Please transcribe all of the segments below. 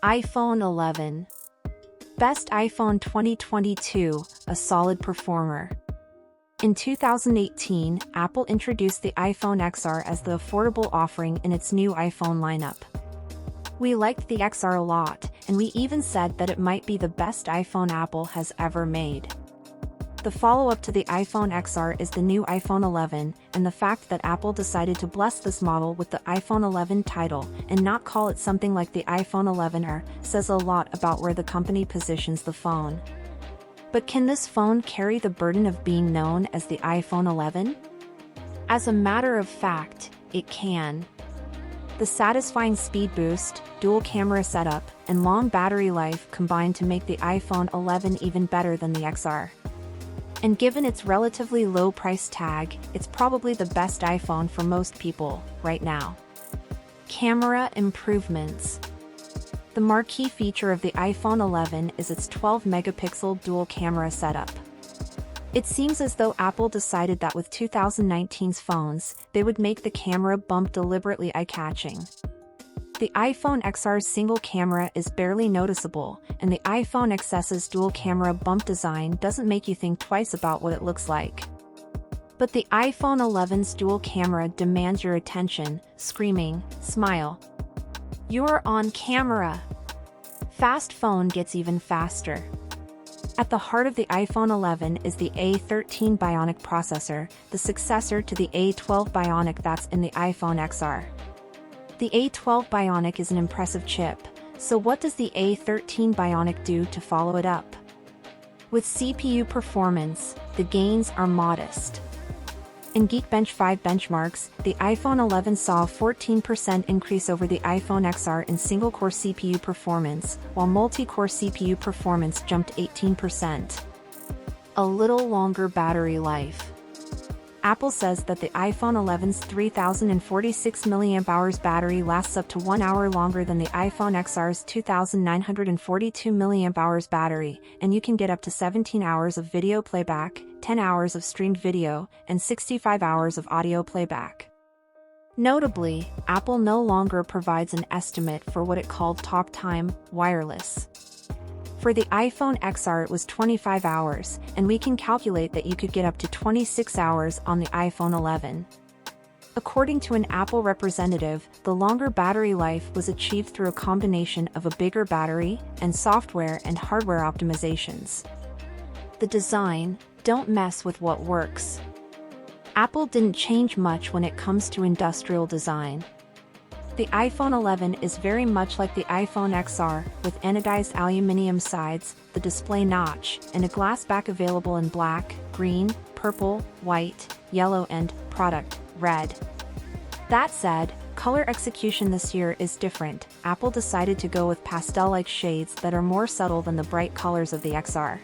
iPhone 11. Best iPhone 2022, a solid performer. In 2018, Apple introduced the iPhone XR as the affordable offering in its new iPhone lineup. We liked the XR a lot, and we even said that it might be the best iPhone Apple has ever made. The follow-up to the iPhone XR is the new iPhone 11, and the fact that Apple decided to bless this model with the iPhone 11 title and not call it something like the iPhone 11R says a lot about where the company positions the phone. But can this phone carry the burden of being known as the iPhone 11? As a matter of fact, it can. The satisfying speed boost, dual camera setup, and long battery life combine to make the iPhone 11 even better than the XR. And given its relatively low price tag, it's probably the best iPhone for most people, right now. Camera improvements. The marquee feature of the iPhone 11 is its 12-megapixel dual camera setup. It seems as though Apple decided that with 2019's phones, they would make the camera bump deliberately eye-catching. The iPhone XR's single camera is barely noticeable, and the iPhone XS's dual camera bump design doesn't make you think twice about what it looks like. But the iPhone 11's dual camera demands your attention, screaming, "Smile. You're on camera!" Fast phone gets even faster. At the heart of the iPhone 11 is the A13 Bionic processor, the successor to the A12 Bionic that's in the iPhone XR. The A12 Bionic is an impressive chip, so what does the A13 Bionic do to follow it up? With CPU performance, the gains are modest. In Geekbench 5 benchmarks, the iPhone 11 saw a 14% increase over the iPhone XR in single-core CPU performance, while multi-core CPU performance jumped 18%. A little longer battery life. Apple says that the iPhone 11's 3046 mAh battery lasts up to 1 hour longer than the iPhone XR's 2942 mAh battery, and you can get up to 17 hours of video playback, 10 hours of streamed video, and 65 hours of audio playback. Notably, Apple no longer provides an estimate for what it called talk time, wireless. For the iPhone XR it was 25 hours, and we can calculate that you could get up to 26 hours on the iPhone 11. According to an Apple representative, the longer battery life was achieved through a combination of a bigger battery and software and hardware optimizations. The design, don't mess with what works. Apple didn't change much when it comes to industrial design. The iPhone 11 is very much like the iPhone XR, with anodized aluminum sides, the display notch, and a glass back available in black, green, purple, white, yellow and, product, red. That said, color execution this year is different. Apple decided to go with pastel-like shades that are more subtle than the bright colors of the XR.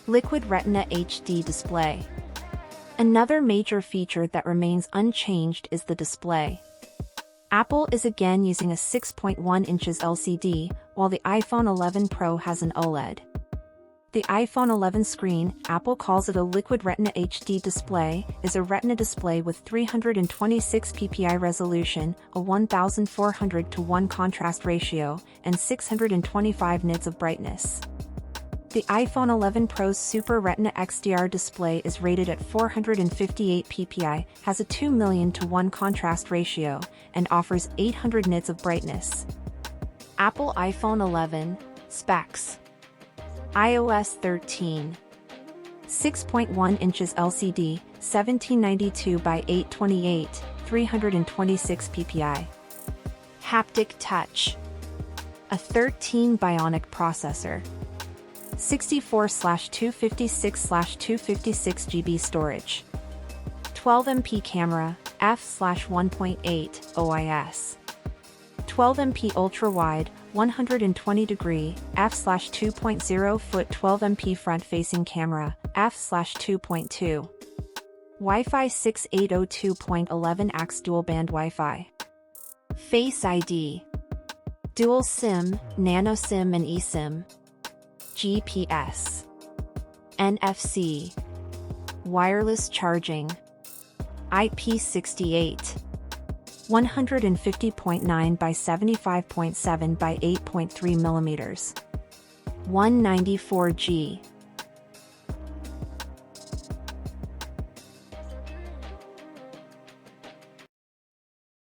Liquid Retina HD display. Another major feature that remains unchanged is the display. Apple is again using a 6.1 inches LCD, while the iPhone 11 Pro has an OLED. The iPhone 11 screen, Apple calls it a Liquid Retina HD display, is a Retina display with 326 ppi resolution, a 1400:1 contrast ratio, and 625 nits of brightness. The iPhone 11 Pro's Super Retina XDR display is rated at 458 ppi, has a 2,000,000:1 contrast ratio, and offers 800 nits of brightness. Apple iPhone 11 specs. iOS 13. 6.1 inches LCD, 1792 by 828, 326 ppi. Haptic Touch. A13 Bionic processor. 64/256/256 GB storage. 12MP camera, f/1.8 OIS. 12MP ultra-wide, 120° f/2.0 foot 12MP front-facing camera, f/2.2. Wi-Fi 6 802.11ax dual-band Wi-Fi. Face ID. Dual SIM, nano-SIM and eSIM. GPS. NFC. Wireless charging. IP68. 150.9 by 75.7 by 8.3 mm. 194G.